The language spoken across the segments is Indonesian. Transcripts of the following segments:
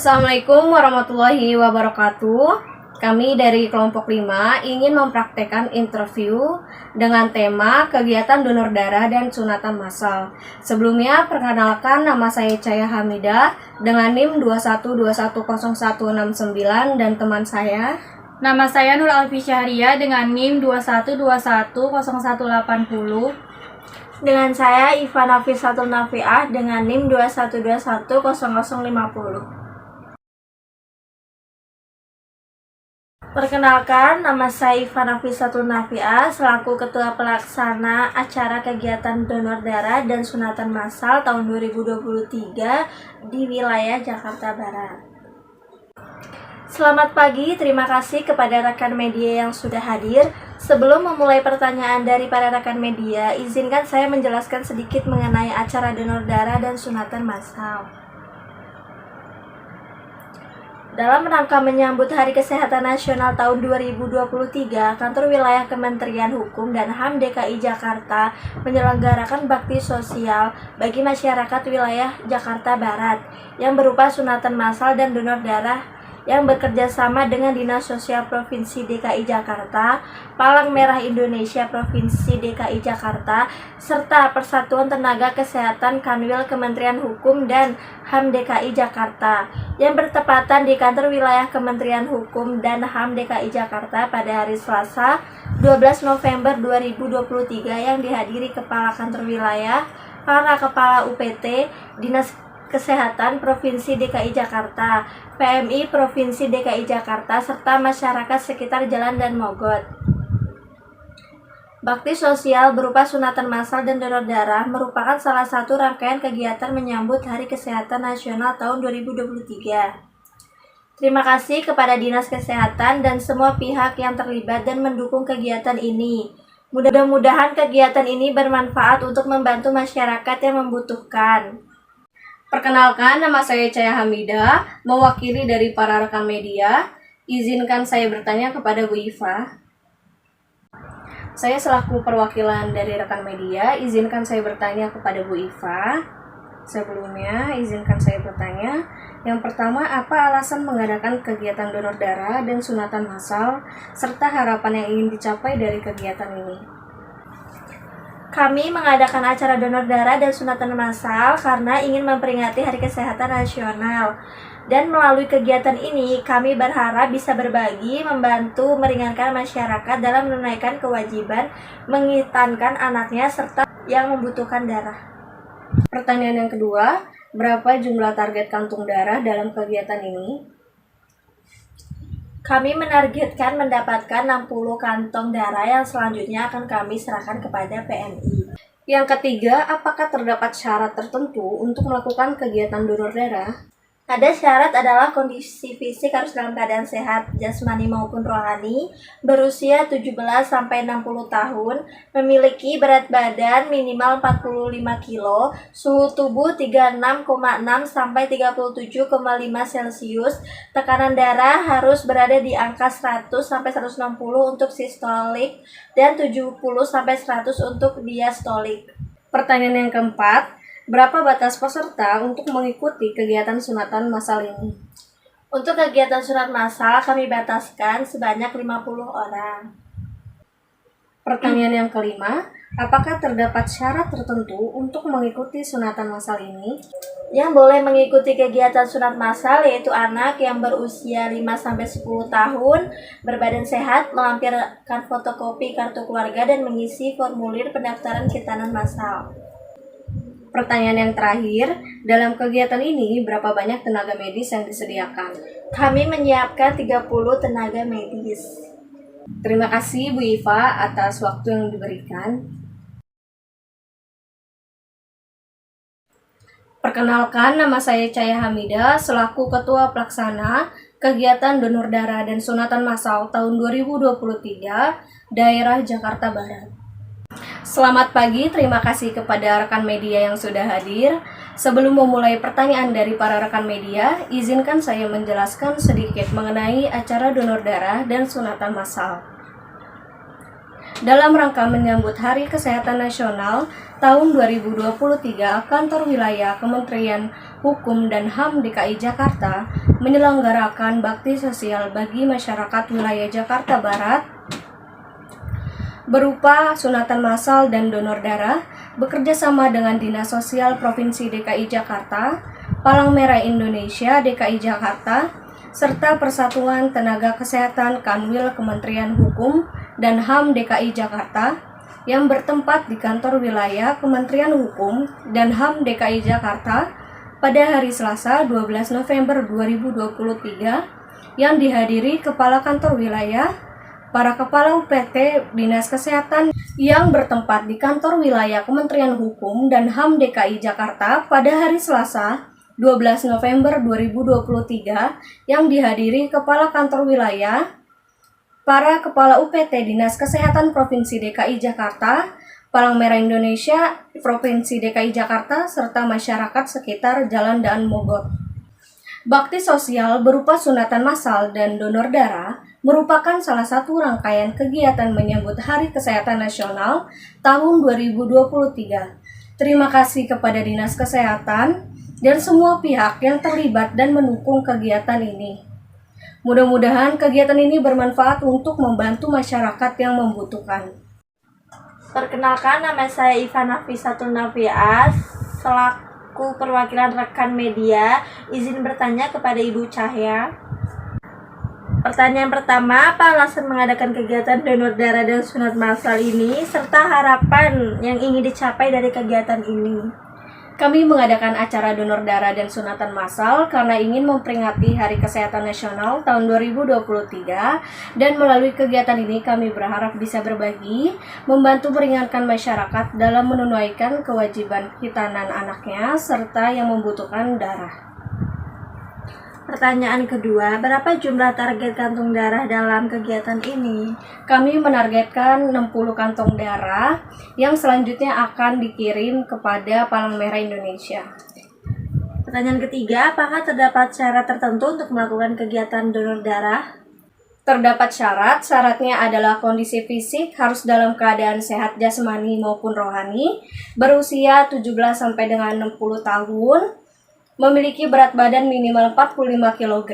Assalamualaikum warahmatullahi wabarakatuh. Kami dari kelompok 5 ingin mempraktekkan interview dengan tema kegiatan donor darah dan sunatan massal. Sebelumnya, perkenalkan, nama saya Caya Hamidah dengan NIM 212100169 dan teman saya. Nama saya Nur Alfi Syahria dengan NIM 212100180. Dengan saya Iva Nafisatul Nafiah dengan NIM 212100050. Perkenalkan, nama saya Iva Nafisatul Nafiah selaku Ketua Pelaksana acara kegiatan donor darah dan sunatan massal tahun 2023 di wilayah Jakarta Barat. Selamat pagi, terima kasih kepada rekan media yang sudah hadir. Sebelum memulai pertanyaan dari para rekan media, izinkan saya menjelaskan sedikit mengenai acara donor darah dan sunatan massal. Dalam rangka menyambut Hari Kesehatan Nasional tahun 2023, Kantor Wilayah Kementerian Hukum dan HAM DKI Jakarta menyelenggarakan bakti sosial bagi masyarakat wilayah Jakarta Barat yang berupa sunatan massal dan donor darah yang bekerja sama dengan Dinas Sosial Provinsi DKI Jakarta, Palang Merah Indonesia Provinsi DKI Jakarta, serta Persatuan Tenaga Kesehatan Kanwil Kementerian Hukum dan HAM DKI Jakarta yang bertepatan di Kantor Wilayah Kementerian Hukum dan HAM DKI Jakarta pada hari Selasa 12 November 2023 yang dihadiri Kepala Kantor Wilayah, para Kepala UPT, Dinas Kesehatan Provinsi DKI Jakarta, PMI Provinsi DKI Jakarta, serta masyarakat sekitar Jalan dan Mogot. Bakti sosial berupa sunatan massal dan donor darah merupakan salah satu rangkaian kegiatan menyambut Hari Kesehatan Nasional tahun 2023. Terima kasih kepada Dinas Kesehatan dan semua pihak yang terlibat dan mendukung kegiatan ini. Mudah-mudahan kegiatan ini bermanfaat untuk membantu masyarakat yang membutuhkan. Perkenalkan, nama saya Caya Hamidah, mewakili dari para rekan media. Izinkan saya bertanya kepada Bu Iva. Saya selaku perwakilan dari rekan media, izinkan saya bertanya kepada Bu Iva. Sebelumnya, izinkan saya bertanya. Yang pertama, apa alasan mengadakan kegiatan donor darah dan sunatan massal, serta harapan yang ingin dicapai dari kegiatan ini? Kami mengadakan acara donor darah dan sunatan massal karena ingin memperingati Hari Kesehatan Nasional. Dan melalui kegiatan ini, kami berharap bisa berbagi, membantu meringankan masyarakat dalam menunaikan kewajiban menghitankan anaknya serta yang membutuhkan darah. Pertanyaan yang kedua, berapa jumlah target kantung darah dalam kegiatan ini? Kami menargetkan mendapatkan 60 kantong darah yang selanjutnya akan kami serahkan kepada PMI. Yang ketiga, apakah terdapat syarat tertentu untuk melakukan kegiatan donor darah? Ada syarat adalah kondisi fisik harus dalam keadaan sehat, jasmani maupun rohani, berusia 17-60 tahun, memiliki berat badan minimal 45 kg, suhu tubuh 36,6-37,5 Celcius, tekanan darah harus berada di angka 100-160 untuk sistolik dan 70-100 untuk diastolik. Pertanyaan yang keempat, berapa batas peserta untuk mengikuti kegiatan sunatan massal ini? Untuk kegiatan sunat massal kami bataskan sebanyak 50 orang. Pertanyaan yang kelima, apakah terdapat syarat tertentu untuk mengikuti sunatan massal ini? Yang boleh mengikuti kegiatan sunat massal yaitu anak yang berusia 5-10 tahun, berbadan sehat, melampirkan fotokopi kartu keluarga dan mengisi formulir pendaftaran khitanan massal. Pertanyaan yang terakhir, dalam kegiatan ini berapa banyak tenaga medis yang disediakan? Kami menyiapkan 30 tenaga medis. Terima kasih Bu Iva atas waktu yang diberikan. Perkenalkan, nama saya Caya Hamidah selaku Ketua Pelaksana Kegiatan Donor Darah dan Sunatan Massal tahun 2023 Daerah Jakarta Barat. Selamat pagi, terima kasih kepada rekan media yang sudah hadir. Sebelum memulai pertanyaan dari para rekan media, izinkan saya menjelaskan sedikit mengenai acara donor darah dan sunatan massal. Dalam rangka menyambut Hari Kesehatan Nasional tahun 2023, Kantor Wilayah Kementerian Hukum dan HAM DKI Jakarta menyelenggarakan bakti sosial bagi masyarakat wilayah Jakarta Barat berupa sunatan massal dan donor darah, bekerja sama dengan Dinas Sosial Provinsi DKI Jakarta, Palang Merah Indonesia DKI Jakarta, serta Persatuan Tenaga Kesehatan Kanwil Kementerian Hukum dan HAM DKI Jakarta yang bertempat di Kantor Wilayah Kementerian Hukum dan HAM DKI Jakarta pada hari Selasa 12 November 2023 yang dihadiri Kepala Kantor Wilayah, para Kepala UPT Dinas Kesehatan yang bertempat di Kantor Wilayah Kementerian Hukum dan HAM DKI Jakarta pada hari Selasa 12 November 2023 yang dihadiri Kepala Kantor Wilayah, para Kepala UPT Dinas Kesehatan Provinsi DKI Jakarta, Palang Merah Indonesia Provinsi DKI Jakarta, serta masyarakat sekitar Jalan Daan Mogot. Bakti sosial berupa sunatan massal dan donor darah merupakan salah satu rangkaian kegiatan menyambut Hari Kesehatan Nasional tahun 2023. Terima kasih kepada Dinas Kesehatan dan semua pihak yang terlibat dan mendukung kegiatan ini. Mudah-mudahan kegiatan ini bermanfaat untuk membantu masyarakat yang membutuhkan. Perkenalkan, nama saya Iva Nafisatul Nafias, selaku perwakilan rekan media, izin bertanya kepada Ibu Cahya. Pertanyaan pertama, apa alasan mengadakan kegiatan donor darah dan sunat massal ini, serta harapan yang ingin dicapai dari kegiatan ini? Kami mengadakan acara donor darah dan sunatan massal karena ingin memperingati Hari Kesehatan Nasional tahun 2023, dan melalui kegiatan ini kami berharap bisa berbagi, membantu meringankan masyarakat dalam menunaikan kewajiban khitanan anaknya serta yang membutuhkan darah. Pertanyaan kedua, berapa jumlah target kantung darah dalam kegiatan ini? Kami menargetkan 60 kantong darah yang selanjutnya akan dikirim kepada Palang Merah Indonesia. Pertanyaan ketiga, apakah terdapat syarat tertentu untuk melakukan kegiatan donor darah? Terdapat syarat, syaratnya adalah kondisi fisik harus dalam keadaan sehat jasmani maupun rohani, berusia 17 sampai dengan 60 tahun, memiliki berat badan minimal 45 kg,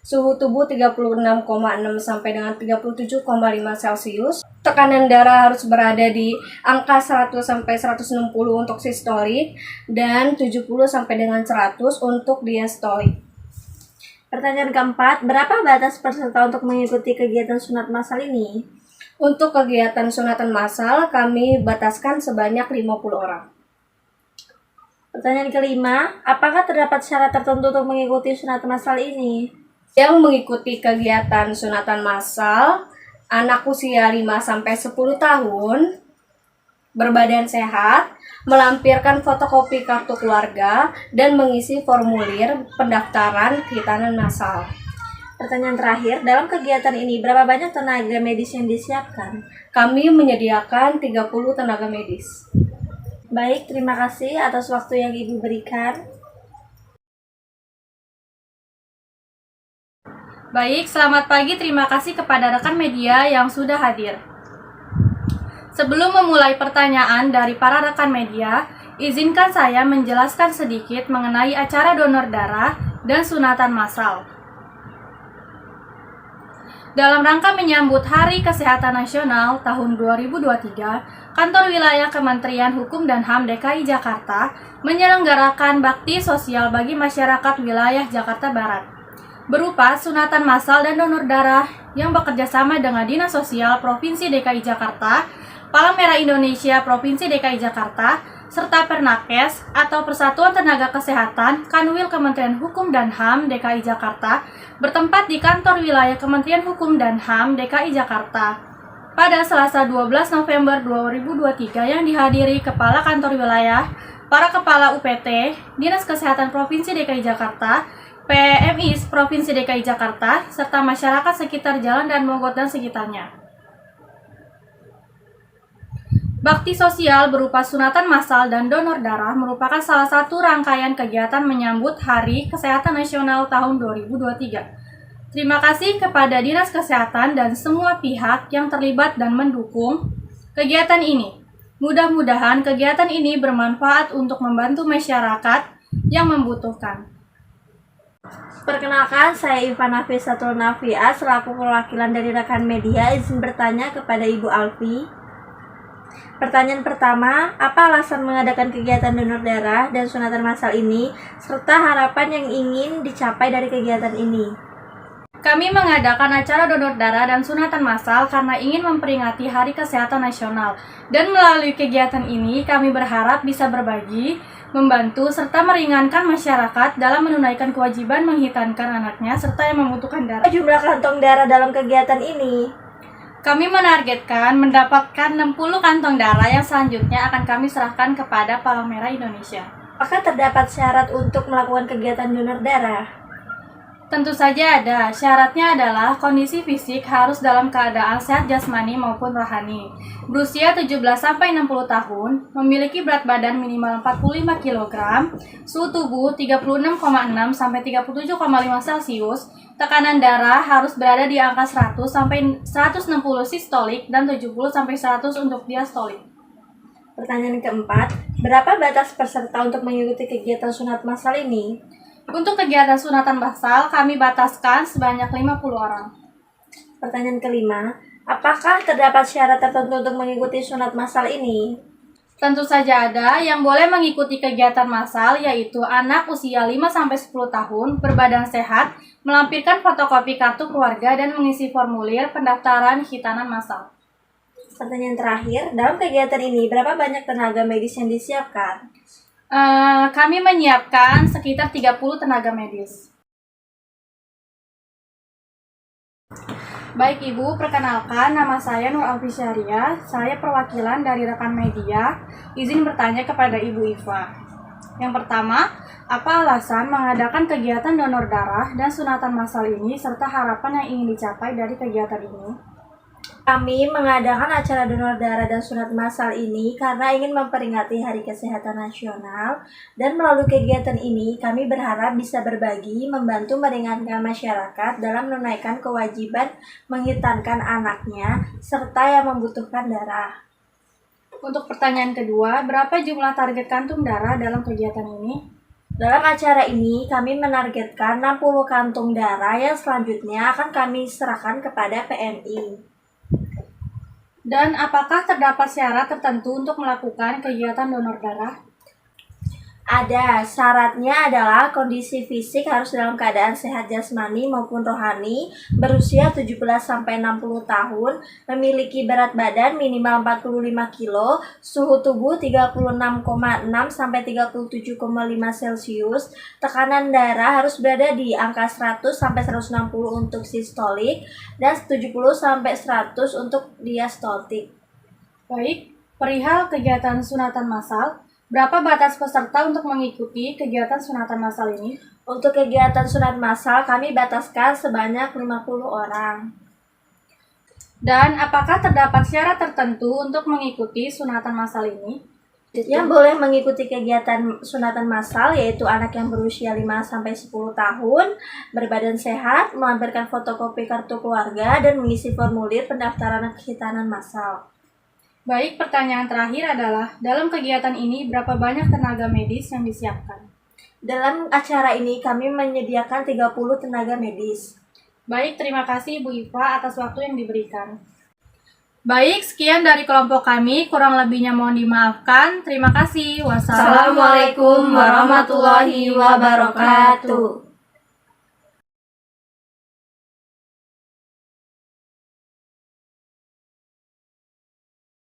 suhu tubuh 36,6 sampai dengan 37,5 Celcius. Tekanan darah harus berada di angka 100 sampai 160 untuk sistolik dan 70 sampai dengan 100 untuk diastolik. Pertanyaan keempat, berapa batas peserta untuk mengikuti kegiatan sunat massal ini? Untuk kegiatan sunatan massal kami bataskan sebanyak 50 orang. Pertanyaan kelima, apakah terdapat syarat tertentu untuk mengikuti sunat massal ini? Yang mengikuti kegiatan sunatan massal, anak usia 5-10 tahun, berbadan sehat, melampirkan fotokopi kartu keluarga, dan mengisi formulir pendaftaran khitanan massal. Pertanyaan terakhir, dalam kegiatan ini berapa banyak tenaga medis yang disiapkan? Kami menyediakan 30 tenaga medis. Baik, terima kasih atas waktu yang Ibu berikan. Baik, selamat pagi. Terima kasih kepada rekan media yang sudah hadir. Sebelum memulai pertanyaan dari para rekan media, izinkan saya menjelaskan sedikit mengenai acara donor darah dan sunatan massal. Dalam rangka menyambut Hari Kesehatan Nasional tahun 2023, Kantor Wilayah Kementerian Hukum dan HAM DKI Jakarta menyelenggarakan bakti sosial bagi masyarakat wilayah Jakarta Barat, berupa sunatan massal dan donor darah yang bekerja sama dengan Dinas Sosial Provinsi DKI Jakarta, Palang Merah Indonesia Provinsi DKI Jakarta, serta Pernakes atau Persatuan Tenaga Kesehatan Kanwil Kementerian Hukum dan HAM DKI Jakarta bertempat di Kantor Wilayah Kementerian Hukum dan HAM DKI Jakarta pada Selasa 12 November 2023 yang dihadiri Kepala Kantor Wilayah, para Kepala UPT, Dinas Kesehatan Provinsi DKI Jakarta, PMI Provinsi DKI Jakarta, serta masyarakat sekitar Jalan Daan Mogot dan sekitarnya. Bakti sosial berupa sunatan massal dan donor darah merupakan salah satu rangkaian kegiatan menyambut Hari Kesehatan Nasional tahun 2023. Terima kasih kepada Dinas Kesehatan dan semua pihak yang terlibat dan mendukung kegiatan ini. Mudah-mudahan kegiatan ini bermanfaat untuk membantu masyarakat yang membutuhkan. Perkenalkan, saya Iva Nafisatul Nafia selaku perwakilan dari rekan media izin bertanya kepada Ibu Alfi. Pertanyaan pertama, apa alasan mengadakan kegiatan donor darah dan sunatan massal ini, serta harapan yang ingin dicapai dari kegiatan ini? Kami mengadakan acara donor darah dan sunatan massal karena ingin memperingati Hari Kesehatan Nasional. Dan melalui kegiatan ini, kami berharap bisa berbagi, membantu, serta meringankan masyarakat dalam menunaikan kewajiban menghitankan anaknya, serta yang membutuhkan darah. Jumlah kantong darah dalam kegiatan ini? Kami menargetkan mendapatkan 60 kantong darah yang selanjutnya akan kami serahkan kepada Palang Merah Indonesia. Apakah terdapat syarat untuk melakukan kegiatan donor darah? Tentu saja ada. Syaratnya adalah kondisi fisik harus dalam keadaan sehat jasmani maupun rohani. Berusia 17-60 tahun, memiliki berat badan minimal 45 kg, suhu tubuh 36,6 sampai 37,5 Celcius, tekanan darah harus berada di angka 100 sampai 160 sistolik dan 70 sampai 100 untuk diastolik. Pertanyaan keempat, berapa batas peserta untuk mengikuti kegiatan sunat massal ini? Untuk kegiatan sunatan massal, kami bataskan sebanyak 50 orang. Pertanyaan kelima, apakah terdapat syarat tertentu untuk mengikuti sunat massal ini? Tentu saja ada. Yang boleh mengikuti kegiatan massal yaitu anak usia 5-10 tahun, berbadan sehat, melampirkan fotokopi kartu keluarga, dan mengisi formulir pendaftaran khitanan massal. Pertanyaan terakhir, dalam kegiatan ini berapa banyak tenaga medis yang disiapkan? Kami menyiapkan sekitar 30 tenaga medis. Baik Ibu, perkenalkan nama saya Nur Alfi Syariah. Saya perwakilan dari rekan media. Izin bertanya kepada Ibu Iva. Yang pertama, apa alasan mengadakan kegiatan donor darah dan sunatan massal ini serta harapan yang ingin dicapai dari kegiatan ini? Kami mengadakan acara donor darah dan sunat massal ini karena ingin memperingati Hari Kesehatan Nasional, dan melalui kegiatan ini kami berharap bisa berbagi, membantu meringankan masyarakat dalam menunaikan kewajiban menghitankan anaknya serta yang membutuhkan darah. Untuk pertanyaan kedua, berapa jumlah target kantung darah dalam kegiatan ini? Dalam acara ini kami menargetkan 60 kantung darah yang selanjutnya akan kami serahkan kepada PMI. Dan apakah terdapat syarat tertentu untuk melakukan kegiatan donor darah? Ada, syaratnya adalah kondisi fisik harus dalam keadaan sehat jasmani maupun rohani, berusia 17-60 tahun, memiliki berat badan minimal 45 kg, suhu tubuh 36,6 sampai 37,5 Celcius, tekanan darah harus berada di angka 100 sampai 160 untuk sistolik dan 70 sampai 100 untuk diastolik. Baik, perihal kegiatan sunatan massal, berapa batas peserta untuk mengikuti kegiatan sunatan massal ini? Untuk kegiatan sunat massal kami bataskan sebanyak 50 orang. Dan apakah terdapat syarat tertentu untuk mengikuti sunatan massal ini? Yang boleh mengikuti kegiatan sunatan massal yaitu anak yang berusia 5-10 tahun, berbadan sehat, melampirkan fotokopi kartu keluarga, dan mengisi formulir pendaftaran khitanan massal. Baik, pertanyaan terakhir adalah, dalam kegiatan ini berapa banyak tenaga medis yang disiapkan? Dalam acara ini kami menyediakan 30 tenaga medis. Baik, terima kasih Ibu Iva atas waktu yang diberikan. Baik, sekian dari kelompok kami, kurang lebihnya mohon dimaafkan. Terima kasih. Wassalamualaikum warahmatullahi wabarakatuh.